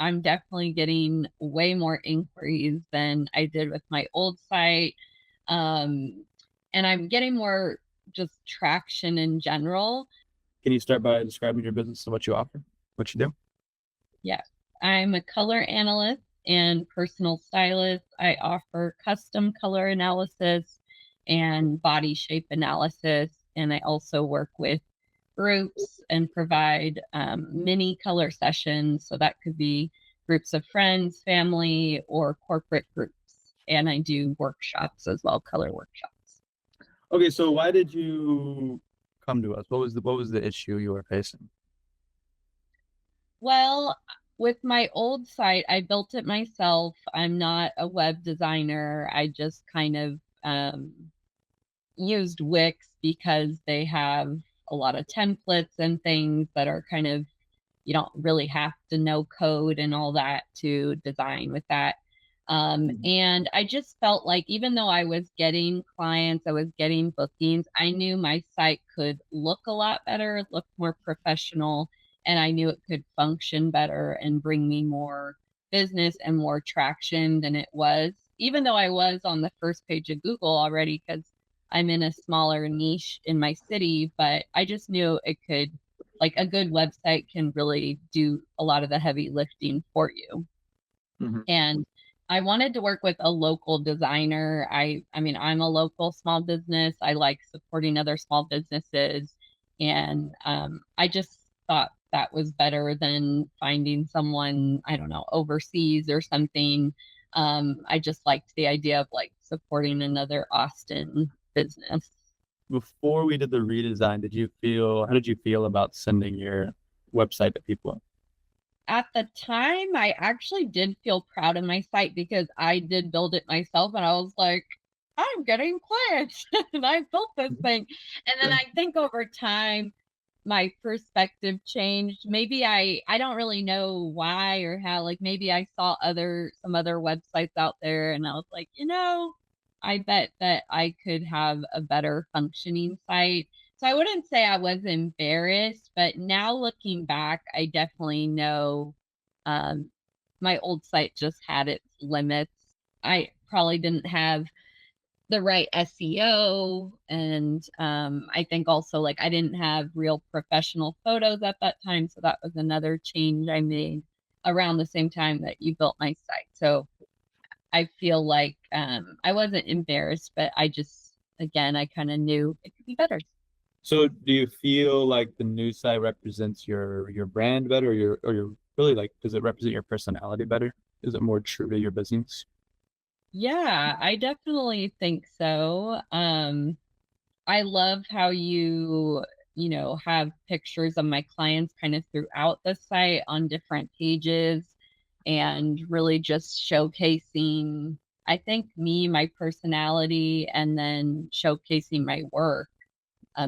I'm definitely getting way more inquiries than I did with my old site. Um, and I'm getting more just traction in general. Can you start by describing your business and what you offer, what you do? Yeah, I'm a color analyst and personal stylist. I offer custom color analysis and body shape analysis. And I also work with groups and provide mini color sessions. So that could be groups of friends, family, or corporate groups. And I do workshops as well, color workshops. Okay, so why did you come to us? What was the issue you were facing? Well, with my old site, I built it myself. I'm not a web designer. I just kind of used Wix because they have a lot of templates and things that are kind of, you don't really have to know code and all that to design with that. Mhm. And I just felt like even though I was getting clients, I was getting bookings, I knew my site could look a lot better, look more professional, and I knew it could function better and bring me more business and more traction than it was, even though I was on the first page of Google already because I'm in a smaller niche in my city, but I just knew it could, like a good website can really do a lot of the heavy lifting for you. Mhm. And I wanted to work with a local designer. I mean, I'm a local small business. I like supporting other small businesses. And I just thought that was better than finding someone, I don't know, overseas or something. I just liked the idea of like supporting another Austin business. Before we did the redesign, how did you feel about sending your website to people? At the time, I actually did feel proud of my site because I did build it myself and I was like, I'm getting clients and I built this thing. And then I think over time my perspective changed. Maybe I don't really know why or how, like maybe I saw some other websites out there and I was like, I bet that I could have a better functioning site. So I wouldn't say I was embarrassed, but now looking back, I definitely know um, my old site just had its limits. I probably didn't have the right SEO. And I think also like I didn't have real professional photos at that time. So that was another change I made around the same time that you built my site. So I feel like I wasn't embarrassed, but I just, again, I kind of knew it could be better. So do you feel like the new site represents your brand better, or your really like does it represent your personality better? Is it more true to your business? Yeah, I definitely think so. I love how have pictures of my clients kind of throughout the site on different pages and really just showcasing, I think, me, my personality, and then showcasing my work.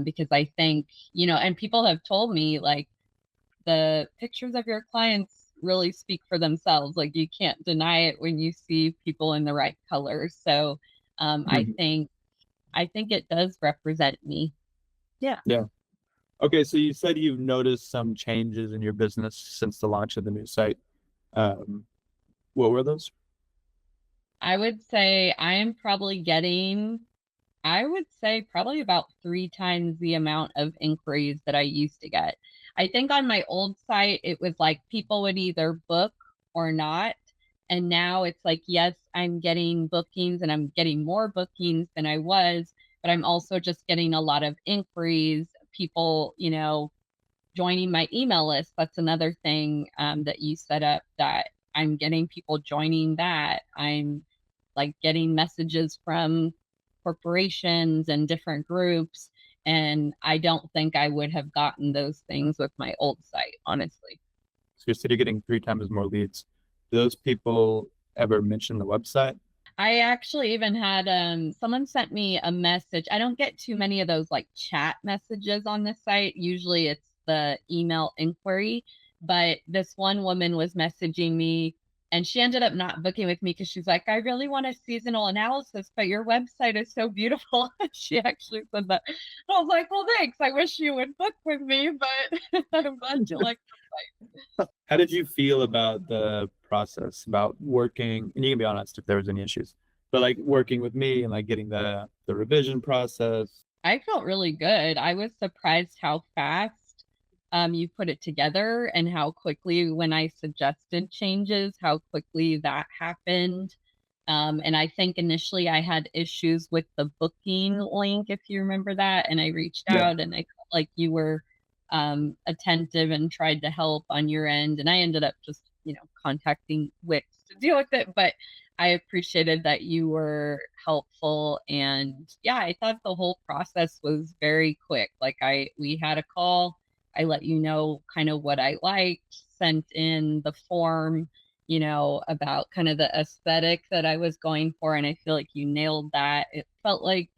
Because I think, and people have told me like the pictures of your clients really speak for themselves. Like you can't deny it when you see people in the right colors. So um, I Mhm. think I think it does represent me. Yeah. Yeah. Okay, so you said you've noticed some changes in your business since the launch of the new site. Um, what were those? I would say I would say probably about 3 times the amount of inquiries that I used to get. I think on my old site, it was like people would either book or not. And now it's like, yes, I'm getting bookings and I'm getting more bookings than I was, but I'm also just getting a lot of inquiries, people, joining my email list. That's another thing that you set up that I'm getting people joining that. I'm like getting messages from corporations and different groups. And I don't think I would have gotten those things with my old site, honestly. So you said you're getting 3 times more leads. Do those people ever mention the website? I actually even had someone sent me a message. I don't get too many of those like chat messages on this site. Usually it's the email inquiry, but this one woman was messaging me And she ended up not booking with me because she's like, I really want a seasonal analysis, but your website is so beautiful. She actually said that. I was like, well, thanks. I wish you would book with me, but I'm glad you like the site. How did you feel about the process, about working? And you can be honest if there was any issues, but like working with me and like getting the revision process. I felt really good. I was surprised how fast you put it together and how quickly, when I suggested changes, how quickly that happened. And I think initially I had issues with the booking link, if you remember that. And I reached Yeah. out and I felt like you were attentive and tried to help on your end. And I ended up just, contacting Wix to deal with it. But I appreciated that you were helpful. And yeah, I thought the whole process was very quick. Like we had a call. I let you know kind of what I liked, sent in the form, about kind of the aesthetic that I was going for. And I feel like you nailed that. It felt like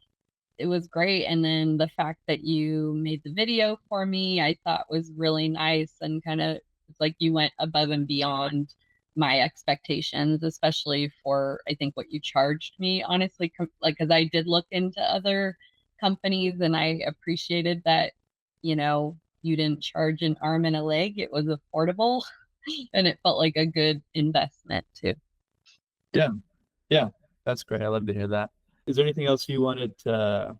it was great. And then the fact that you made the video for me, I thought was really nice and kind of it's like you went above and beyond my expectations, especially for I think what you charged me, honestly, like because I did look into other companies and I appreciated that, you didn't charge an arm and a leg. It was affordable and it felt like a good investment too. Yeah. Yeah. That's great. I love to hear that. Is there anything else you wanted to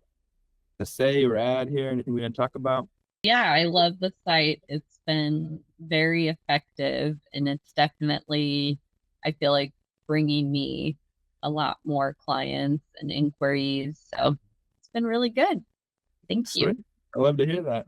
say or add here? Anything we didn't talk about? Yeah, I love the site. It's been very effective and it's definitely, I feel like, bringing me a lot more clients and inquiries. So it's been really good. Thank you. Sweet. I love to hear that.